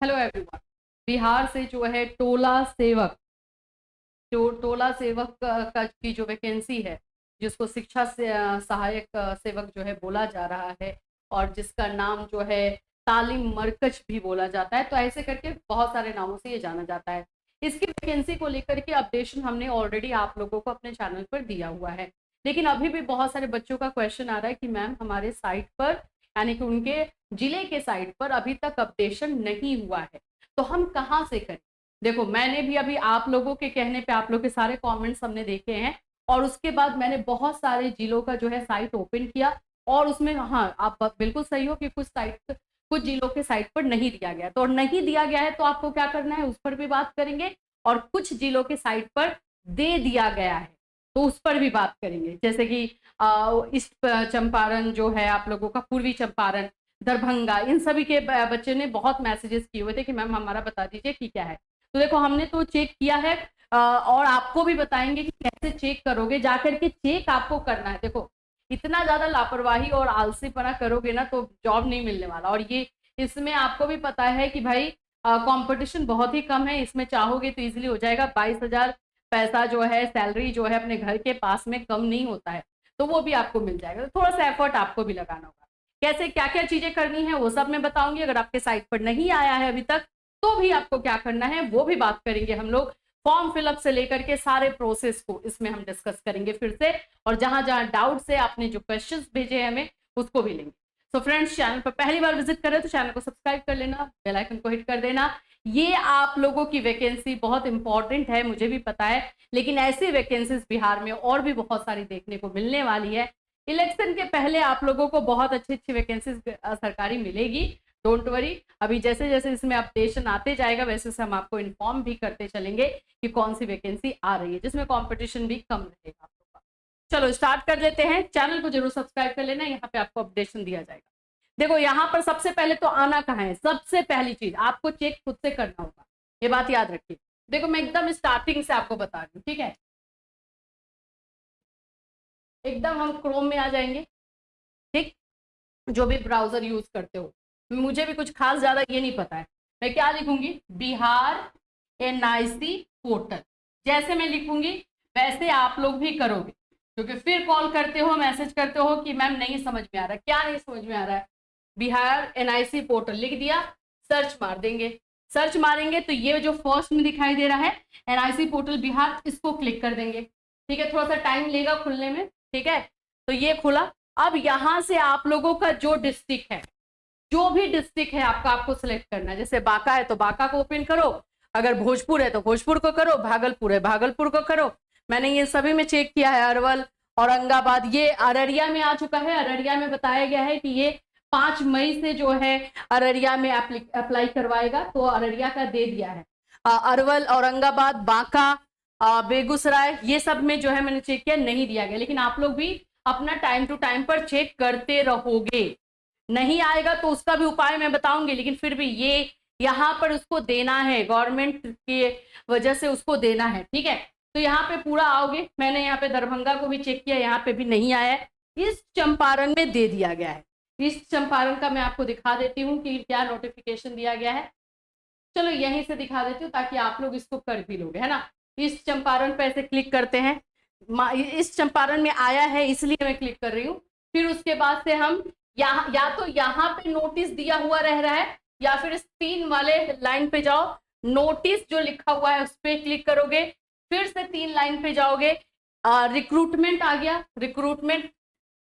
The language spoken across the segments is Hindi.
Hello everyone. बिहार से जो है टोला सेवक का की जो वैकेंसी है, जिसको शिक्षा से सहायक सेवक जो है बोला जा रहा है, और जिसका नाम जो है तालीम मरकज भी बोला जाता है। तो ऐसे करके बहुत सारे नामों से ये जाना जाता है। इसकी वैकेंसी को लेकर के अपडेशन हमने ऑलरेडी आप लोगों को अपने चैनल पर दिया हुआ है, लेकिन अभी भी बहुत सारे बच्चों का क्वेश्चन आ रहा है कि मैम हमारे साइट पर, यानी कि उनके जिले के साइट पर अभी तक अपडेशन नहीं हुआ है, तो हम कहाँ से करें। देखो, मैंने भी अभी आप लोगों के कहने पे आप लोग के सारे कमेंट्स हमने देखे हैं, और उसके बाद मैंने बहुत सारे जिलों का जो है साइट ओपन किया, और उसमें हाँ, आप बिल्कुल सही हो कि कुछ जिलों के साइट पर नहीं दिया गया, तो नहीं दिया गया है तो आपको क्या करना है, उस पर भी बात करेंगे। और कुछ जिलों के साइट पर दे दिया गया है तो उस पर भी बात करेंगे, जैसे कि ईस्ट चंपारण जो है आप लोगों का, पूर्वी चंपारण, दरभंगा, इन सभी के बच्चे ने बहुत मैसेजेस किए हुए थे कि मैम हमारा बता दीजिए कि क्या है। तो देखो, हमने तो चेक किया है, और आपको भी बताएंगे कि कैसे चेक करोगे। जाकर के चेक आपको करना है। देखो, इतना ज्यादा लापरवाही और आलसीपना करोगे ना तो जॉब नहीं मिलने वाला। और ये इसमें आपको भी पता है कि भाई कंपटीशन बहुत ही कम है। इसमें चाहोगे तो इजीली हो जाएगा। 22,000 पैसा जो है, सैलरी जो है अपने घर के पास में कम नहीं होता है, तो वो भी आपको मिल जाएगा। तो थोड़ा सा एफर्ट आपको भी लगाना होगा। कैसे क्या क्या चीजें करनी है वो सब मैं बताऊंगी। अगर आपके साइट पर नहीं आया है अभी तक तो भी आपको क्या करना है वो भी बात करेंगे हम लोग। फॉर्म फिलअप से लेकर के सारे प्रोसेस को इसमें हम डिस्कस करेंगे फिर से, और जहां जहां डाउट्स है, आपने जो क्वेश्चंस भेजे हैं हमें, उसको भी लेंगे। सो फ्रेंड्स, चैनल पर पहली बार विजिट कर रहे हो तो चैनल को सब्सक्राइब कर लेना, बेल आइकन को हिट कर देना। ये आप लोगों की वैकेंसी बहुत इंपॉर्टेंट है, मुझे भी पता है, लेकिन ऐसी वैकेंसीज बिहार में और भी बहुत सारी देखने को मिलने वाली है। इलेक्शन के पहले आप लोगों को बहुत अच्छी अच्छी वैकेंसीज सरकारी मिलेगी, डोंट वरी। अभी जैसे जैसे इसमें अपडेशन आते जाएगा वैसे से हम आपको इन्फॉर्म भी करते चलेंगे कि कौन सी वैकेंसी आ रही है, जिसमें कंपटीशन भी कम रहेगा आप लोग का। चलो स्टार्ट कर लेते हैं। चैनल को जरूर सब्सक्राइब कर लेना, यहाँ पे आपको अपडेशन दिया जाएगा। देखो, यहाँ पर सबसे पहले तो आना कहाँ है, सबसे पहली चीज आपको चेक खुद से करना होगा, ये बात याद रखिए। देखो, मैं एकदम स्टार्टिंग से आपको बता रही हूँ, ठीक है। एकदम हम क्रोम में आ जाएंगे, ठीक, जो भी ब्राउजर यूज करते हो। मुझे भी कुछ खास ज्यादा ये नहीं पता है। मैं क्या लिखूंगी, बिहार एनआईसी पोर्टल। जैसे मैं लिखूंगी वैसे आप लोग भी करोगे, क्योंकि फिर कॉल करते हो, मैसेज करते हो कि मैम नहीं समझ में आ रहा। क्या नहीं समझ में आ रहा है? बिहार एनआईसी पोर्टल लिख दिया, सर्च मार देंगे। सर्च मारेंगे तो ये जो फर्स्ट में दिखाई दे रहा है एनआईसी पोर्टल बिहार, इसको क्लिक कर देंगे। ठीक है, थोड़ा सा टाइम लेगा खुलने में, ठीक है। तो ये खुला। अब यहां से आप लोगों का जो डिस्ट्रिक्ट है, जो भी डिस्ट्रिक्ट है आपका, आपको सिलेक्ट करना है। जैसे बांका है तो बांका को ओपन करो, अगर भोजपुर है तो भोजपुर को करो, भागलपुर है भागलपुर को करो। मैंने ये सभी में चेक किया है, अरवल, औरंगाबाद, ये अररिया में आ चुका है। अररिया में बताया गया है कि ये 5 मई से जो है अररिया में अप्लाई करवाएगा, तो अररिया का दे दिया है। अरवल, औरंगाबाद, बांका, बेगूसराय, ये सब में जो है मैंने चेक किया, नहीं दिया गया। लेकिन आप लोग भी अपना टाइम टू टाइम पर चेक करते रहोगे। नहीं आएगा तो उसका भी उपाय मैं बताऊंगी, लेकिन फिर भी ये यहाँ पर उसको देना है, गवर्नमेंट की वजह से उसको देना है, ठीक है। तो यहाँ पे पूरा आओगे। मैंने यहाँ पे दरभंगा को भी चेक किया, यहाँ पे भी नहीं आया है। ईस्ट चंपारण में दे दिया गया है। ईस्ट चंपारण का मैं आपको दिखा देती हूँ कि क्या नोटिफिकेशन दिया गया है। चलो यहीं से दिखा देती हूँ ताकि आप लोग इसको कर भी लोगे, है ना। ईस्ट चंपारण पे ऐसे क्लिक करते हैं। ईस्ट चंपारण में आया है इसलिए मैं क्लिक कर रही हूँ। फिर उसके बाद से हम यहाँ, या तो यहाँ पे नोटिस दिया हुआ रह रहा है, या फिर इस 3 वाले लाइन पे जाओ, नोटिस जो लिखा हुआ है उस पर क्लिक करोगे। फिर से 3 लाइन पे जाओगे, रिक्रूटमेंट आ गया, रिक्रूटमेंट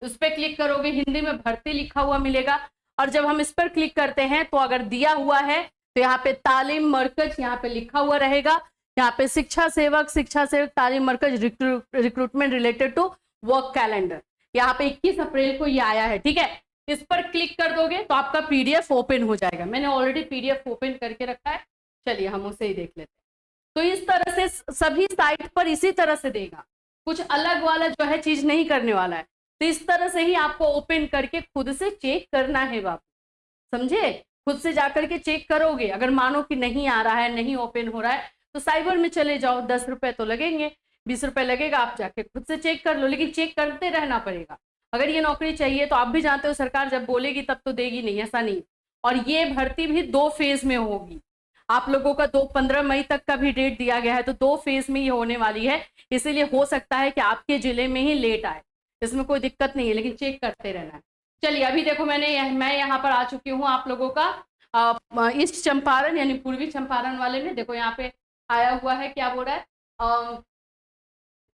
उस पर क्लिक करोगे, हिंदी में भर्ती लिखा हुआ मिलेगा। और जब हम इस पर क्लिक करते हैं तो अगर दिया हुआ है तो यहाँ पे तालीम मरकज यहाँ पे लिखा हुआ रहेगा। यहाँ पे Shiksha Sevak Talim Markaz recruitment related to work calendar, यहाँ पे 21 अप्रैल को ये आया है, ठीक है। इस पर क्लिक कर दोगे तो आपका पीडीएफ ओपन हो जाएगा। मैंने ऑलरेडी पीडीएफ ओपन करके रखा है, चलिए हम उसे ही देख लेते हैं। तो इस तरह से सभी साइट पर इसी तरह से देगा, कुछ अलग वाला जो है चीज नहीं करने वाला है। तो इस तरह से ही आपको ओपन करके खुद से चेक करना है बाबू, समझे। खुद से जाकर के चेक करोगे। अगर मानो कि नहीं आ रहा है, नहीं ओपन हो रहा है, तो साइबर में चले जाओ। 10 रुपए तो लगेंगे, 20 रुपए लगेगा, आप जाके खुद से चेक कर लो, लेकिन चेक करते रहना पड़ेगा। अगर ये नौकरी चाहिए तो आप भी जानते हो सरकार जब बोलेगी तब तो देगी नहीं, ऐसा नहीं। और ये भर्ती भी 2 फेज में होगी, आप लोगों का 15 मई तक का भी डेट दिया गया है, तो 2 फेज में ये होने वाली है, इसीलिए हो सकता है कि आपके जिले में ही लेट आए, इसमें कोई दिक्कत नहीं है, लेकिन चेक करते रहना है। चलिए अभी देखो मैं यहाँ पर आ चुकी हूँ आप लोगों का ईस्ट चंपारण यानी पूर्वी चंपारण वाले में। देखो यहाँ पे आया हुआ है, क्या बोल रहा है,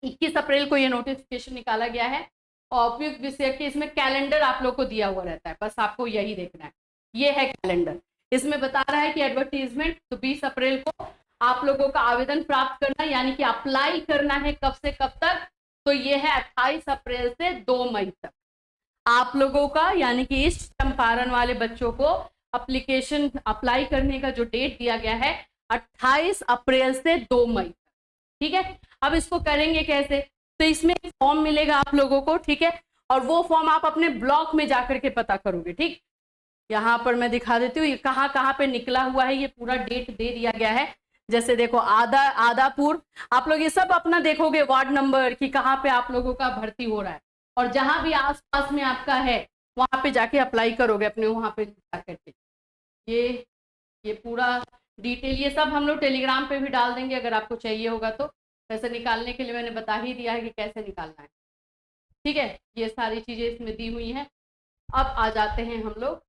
21 अप्रैल को ये नोटिफिकेशन निकाला गया है। और उपयुक्त विषय के इसमें कैलेंडर आप लोग को दिया हुआ रहता है, बस आपको यही देखना है, ये है कैलेंडर। इसमें बता रहा है कि एडवर्टीजमेंट, तो 20 अप्रैल को आप लोगों का आवेदन प्राप्त करना यानी कि अप्लाई करना है कब से कब तक, तो ये है 28 अप्रैल से 2 मई तक आप लोगों का, यानी कि ईस्ट चंपारण वाले बच्चों को एप्लीकेशन अप्लाई करने का जो डेट दिया गया है 28 अप्रैल से 2 मई तक। ठीक है, अब इसको करेंगे कैसे, तो इसमें फॉर्म मिलेगा आप लोगों को, ठीक है, और वो फॉर्म आप अपने ब्लॉक में जाकर के पता करोगे। ठीक, यहाँ पर मैं दिखा देती हूँ ये कहाँ कहाँ पे निकला हुआ है, ये पूरा डेट दे दिया गया है। जैसे देखो आदापुर, आप लोग ये सब अपना देखोगे वार्ड नंबर कि कहाँ पे आप लोगों का भर्ती हो रहा है, और जहां भी आसपास में आपका है वहां पे जाके अप्लाई करोगे अपने, वहां पे जाकर के ये पूरा डिटेल ये सब हम लोग टेलीग्राम पे भी डाल देंगे अगर आपको चाहिए होगा तो। वैसे निकालने के लिए मैंने बता ही दिया है कि कैसे निकालना है। ठीक है, ये सारी चीजें इसमें दी हुई हैं। अब आ जाते हैं हम लोग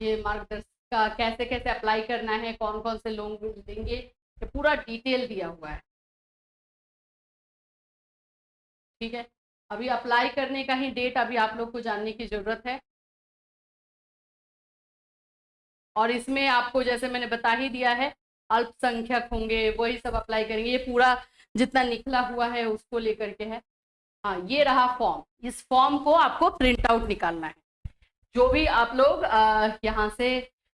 ये मार्गदर्शन का, कैसे कैसे अप्लाई करना है, कौन कौन से लोग देंगे, ये पूरा डिटेल दिया हुआ है। ठीक है, अभी अप्लाई करने का ही डेट अभी आप लोग को जानने की जरूरत है। और इसमें आपको जैसे मैंने बता ही दिया है अल्पसंख्यक होंगे वही सब अप्लाई करेंगे, ये पूरा जितना निकला हुआ है उसको लेकर के है। हाँ, ये रहा फॉर्म, इस फॉर्म को आपको प्रिंट आउट निकालना है। जो भी आप लोग यहाँ से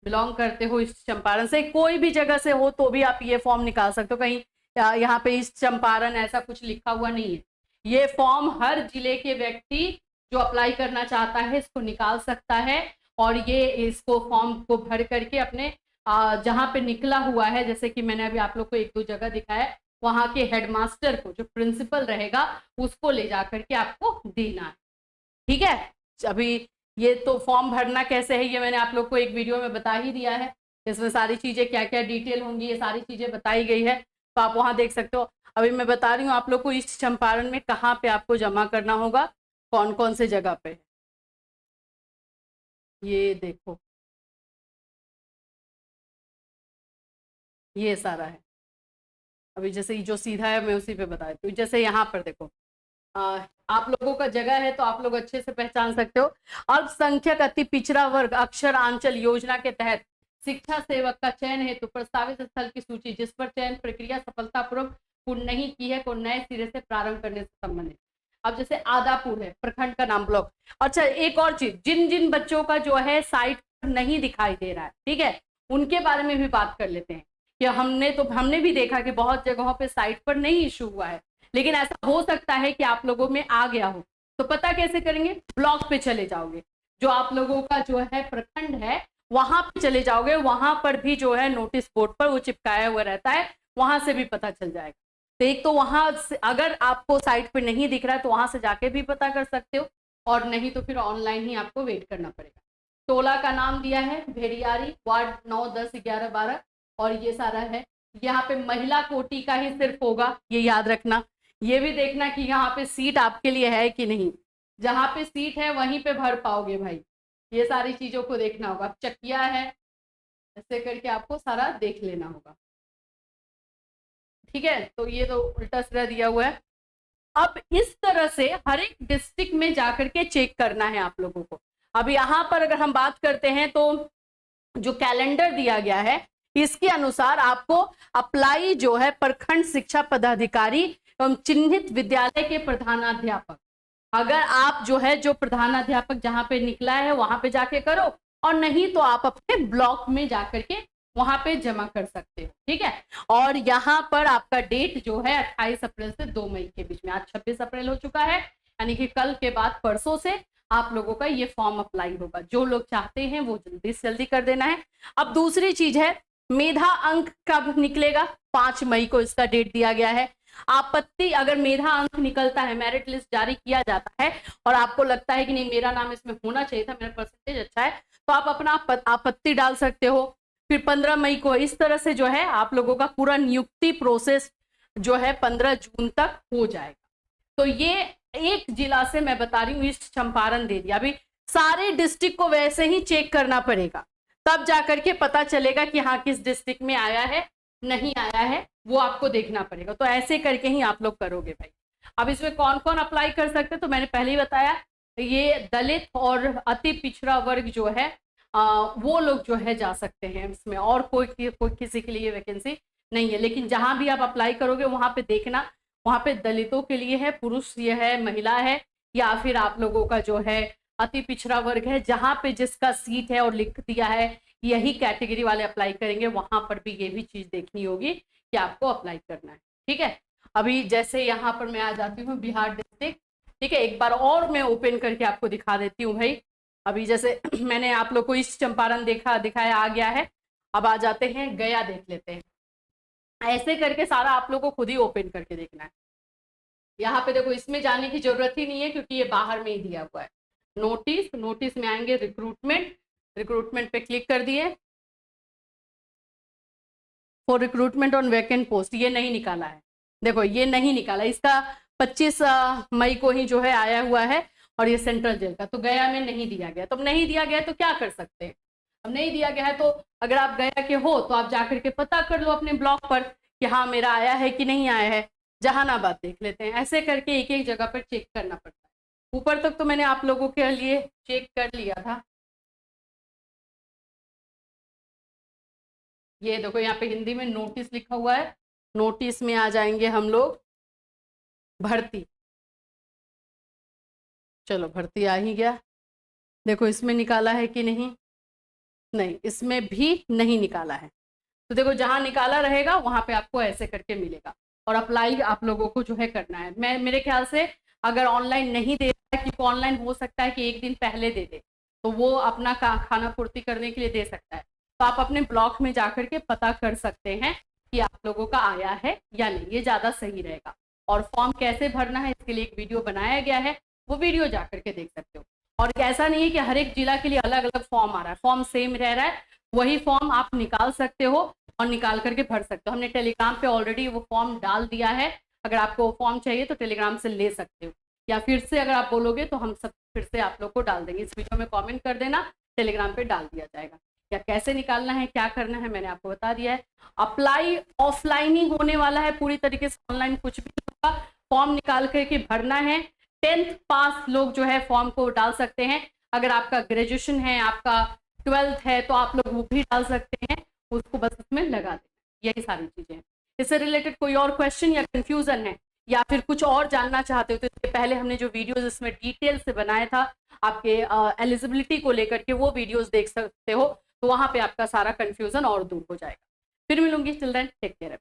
बिलोंग करते हो, इस चंपारण से कोई भी जगह से हो तो भी आप ये फॉर्म निकाल सकते हो। कहीं यहाँ पे इस चंपारण ऐसा कुछ लिखा हुआ नहीं है, ये फॉर्म हर जिले के व्यक्ति जो अप्लाई करना चाहता है इसको निकाल सकता है। और ये इसको फॉर्म को भर करके अपने जहाँ पे निकला हुआ है, जैसे कि मैंने अभी आप लोग को 1-2 जगह दिखाया, वहाँ के हेडमास्टर को जो प्रिंसिपल रहेगा उसको ले जा करके आपको देना है। ठीक है, अभी ये तो फॉर्म भरना कैसे है ये मैंने आप लोग को एक वीडियो में बता ही दिया है, इसमें सारी चीजें क्या क्या डिटेल होंगी ये सारी चीजें बताई गई है, तो आप वहाँ देख सकते हो। अभी मैं बता रही हूँ आप लोग को ईस्ट चंपारण में कहाँ पे आपको जमा करना होगा, कौन कौन से जगह पे। ये देखो ये सारा है, अभी जैसे जो सीधा है मैं उसी पे बता देती हूँ। जैसे यहाँ पर देखो आप लोगों का जगह है तो आप लोग अच्छे से पहचान सकते हो। अल्पसंख्यक अति पिछड़ा वर्ग अक्षर आंचल योजना के तहत शिक्षा सेवक का चयन हेतु प्रस्तावित स्थल की सूची जिस पर चयन प्रक्रिया सफलतापूर्वक पूर्ण नहीं की है को नए सिरे से प्रारंभ करने से संबंधित। अब जैसे आदापुर है प्रखंड का नाम, ब्लॉक। अच्छा, एक और चीज, जिन जिन बच्चों का जो है साइट पर नहीं दिखाई दे रहा है, ठीक है, उनके बारे में भी बात कर लेते हैं कि हमने भी देखा कि बहुत जगहों पे साइट पर नहीं इशू हुआ है, लेकिन ऐसा हो सकता है कि आप लोगों में आ गया हो। तो पता कैसे करेंगे, ब्लॉक पे चले जाओगे, जो आप लोगों का जो है प्रखंड है वहां पे चले जाओगे, वहां पर भी जो है नोटिस बोर्ड पर वो चिपकाया हुआ रहता है, वहां से भी पता चल जाएगा। तो एक तो वहां से अगर आपको साइट पे नहीं दिख रहा है तो वहां से जाके भी पता कर सकते हो, और नहीं तो फिर ऑनलाइन ही आपको वेट करना पड़ेगा। टोला का नाम दिया है भेड़ियारी, वार्ड 9, 10, 11, 12, और ये सारा है। यहाँ पे महिला कोटि का ही सिर्फ होगा, ये याद रखना। ये भी देखना कि यहाँ पे सीट आपके लिए है कि नहीं, जहाँ पे सीट है वहीं पे भर पाओगे भाई, ये सारी चीजों को देखना होगा। चकिया है, ऐसे करके आपको सारा देख लेना होगा। ठीक है, तो ये तो उल्टा सीधा दिया हुआ है। अब इस तरह से हर एक डिस्ट्रिक्ट में जाकर के चेक करना है आप लोगों को। अब यहाँ पर अगर हम बात करते हैं तो जो कैलेंडर दिया गया है इसके अनुसार आपको अप्लाई जो है प्रखंड शिक्षा पदाधिकारी एवं चिन्हित विद्यालय के प्रधानाध्यापक, अगर आप जो है जो प्रधानाध्यापक जहां पे निकला है वहां पे जाके करो, और नहीं तो आप अपने ब्लॉक में जाकर के वहां पे जमा कर सकते हो। ठीक है, और यहाँ पर आपका डेट जो है 28 अप्रैल से 2 मई के बीच में, आज 26 अप्रैल हो चुका है, यानी कि कल के बाद परसों से आप लोगों का ये फॉर्म अप्लाई होगा। जो लोग चाहते हैं वो जल्दी से जल्दी कर देना है। अब दूसरी चीज है, मेधा अंक कब निकलेगा, 5 मई को इसका डेट दिया गया है। आपत्ति, अगर मेधा अंक निकलता है, मेरिट लिस्ट जारी किया जाता है और आपको लगता है कि नहीं मेरा नाम इसमें होना चाहिए था, मेरा परसेंटेज अच्छा है, तो आप अपना आपत्ति डाल सकते हो। फिर 15 मई को। इस तरह से जो है आप लोगों का पूरा नियुक्ति प्रोसेस जो है 15 जून तक हो जाएगा। तो ये एक जिला से मैं बता रही हूँ, ईस्ट चंपारण दे दिया। अभी सारे डिस्ट्रिक्ट को वैसे ही चेक करना पड़ेगा, तब जाकर के पता चलेगा कि हाँ किस डिस्ट्रिक्ट में आया है नहीं आया है, वो आपको देखना पड़ेगा। तो ऐसे करके ही आप लोग करोगे भाई। अब इसमें कौन कौन अप्लाई कर सकते हैं, तो मैंने पहले ही बताया, ये दलित और अति पिछड़ा वर्ग जो है वो लोग जो है जा सकते हैं इसमें, और कोई किसी के लिए वैकेंसी नहीं है। लेकिन जहां भी आप अप्लाई करोगे वहां पे देखना, वहां पे दलितों के लिए है, पुरुष ये है, महिला है, या फिर आप लोगों का जो है अति पिछड़ा वर्ग है। जहां पे जिसका सीट है और लिख दिया है यही कैटेगरी वाले अप्लाई करेंगे, वहां पर भी ये भी चीज देखनी होगी कि आपको अप्लाई करना है। ठीक है, अभी जैसे यहाँ पर मैं आ जाती हूँ बिहार डिस्ट्रिक्ट। ठीक है, एक बार और मैं ओपन करके आपको दिखा देती हूँ भाई। अभी जैसे मैंने आप लोग को ईस्ट चंपारण दिखाया आ गया है, अब आ जाते हैं गया देख लेते हैं। ऐसे करके सारा आप लोग को खुद ही ओपन करके देखना है। यहाँ पे देखो, इसमें जाने की जरूरत ही नहीं है क्योंकि ये बाहर में ही दिया हुआ है। नोटिस में आएंगे रिक्रूटमेंट पे क्लिक कर दिए। For recruitment on vacant post, ये नहीं निकाला है, देखो ये नहीं निकाला, इसका 25 मई को ही जो है आया हुआ है, और ये सेंट्रल जेल का। तो गया में नहीं दिया गया, तो अब नहीं दिया गया तो क्या कर सकते हैं, अब नहीं दिया गया है तो अगर आप गया के हो तो आप जाकर के पता कर लो अपने ब्लॉक पर कि हाँ मेरा आया है कि नहीं आया है। जहानाबाद देख लेते हैं, ऐसे करके एक एक जगह पर चेक करना पड़ता है। ऊपर तक तो मैंने आप लोगों के लिए चेक कर लिया था। ये देखो यहाँ पे हिंदी में नोटिस लिखा हुआ है, नोटिस में आ जाएंगे हम लोग भर्ती। चलो भर्ती आ ही गया, देखो इसमें निकाला है कि नहीं, नहीं इसमें भी नहीं निकाला है। तो देखो जहां निकाला रहेगा वहां पे आपको ऐसे करके मिलेगा, और अप्लाई आप लोगों को जो है करना है। मैं मेरे ख्याल से अगर ऑनलाइन नहीं दे रहा है, क्योंकि ऑनलाइन हो सकता है कि एक दिन पहले दे दे, तो वो अपना खाना पूर्ति करने के लिए दे सकता है। तो आप अपने ब्लॉक में जाकर के पता कर सकते हैं कि आप लोगों का आया है या नहीं, ये ज्यादा सही रहेगा। और फॉर्म कैसे भरना है इसके लिए एक वीडियो बनाया गया है, वो वीडियो जाकर के देख सकते हो। और ऐसा नहीं है कि हर एक जिला के लिए अलग अलग फॉर्म आ रहा है, फॉर्म सेम रह रहा है, वही फॉर्म आप निकाल सकते हो और निकाल करके भर सकते हो। हमने टेलीग्राम पे ऑलरेडी वो फॉर्म डाल दिया है, अगर आपको फॉर्म चाहिए तो टेलीग्राम से ले सकते हो, या फिर से अगर आप बोलोगे तो हम सब फिर से आप लोग को डाल देंगे। इस वीडियो में कमेंट कर देना, टेलीग्राम पे डाल दिया जाएगा। या कैसे निकालना है, क्या करना है, मैंने आपको बता दिया है। अप्लाई ऑफलाइन ही होने वाला है पूरी तरीके से, ऑनलाइन कुछ भी नहीं होगा। फॉर्म निकाल करके भरना है। 10th पास लोग जो है फॉर्म को डाल सकते हैं। अगर आपका ग्रेजुएशन है, आपका 12th है, तो आप लोग वो भी डाल सकते हैं, उसको बस उसमें लगा देना। यही सारी चीजें हैं। इससे रिलेटेड कोई और क्वेश्चन या कंफ्यूजन है, या फिर कुछ और जानना चाहते हो, तो इसके पहले हमने जो वीडियोस इसमें डिटेल से बनाया था आपके एलिजिबिलिटी को लेकर के, वो वीडियोस देख सकते हो। तो वहां पे आपका सारा कंफ्यूजन और दूर हो जाएगा। फिर मिलूंगी, चिल्ड्रन टेक केयर।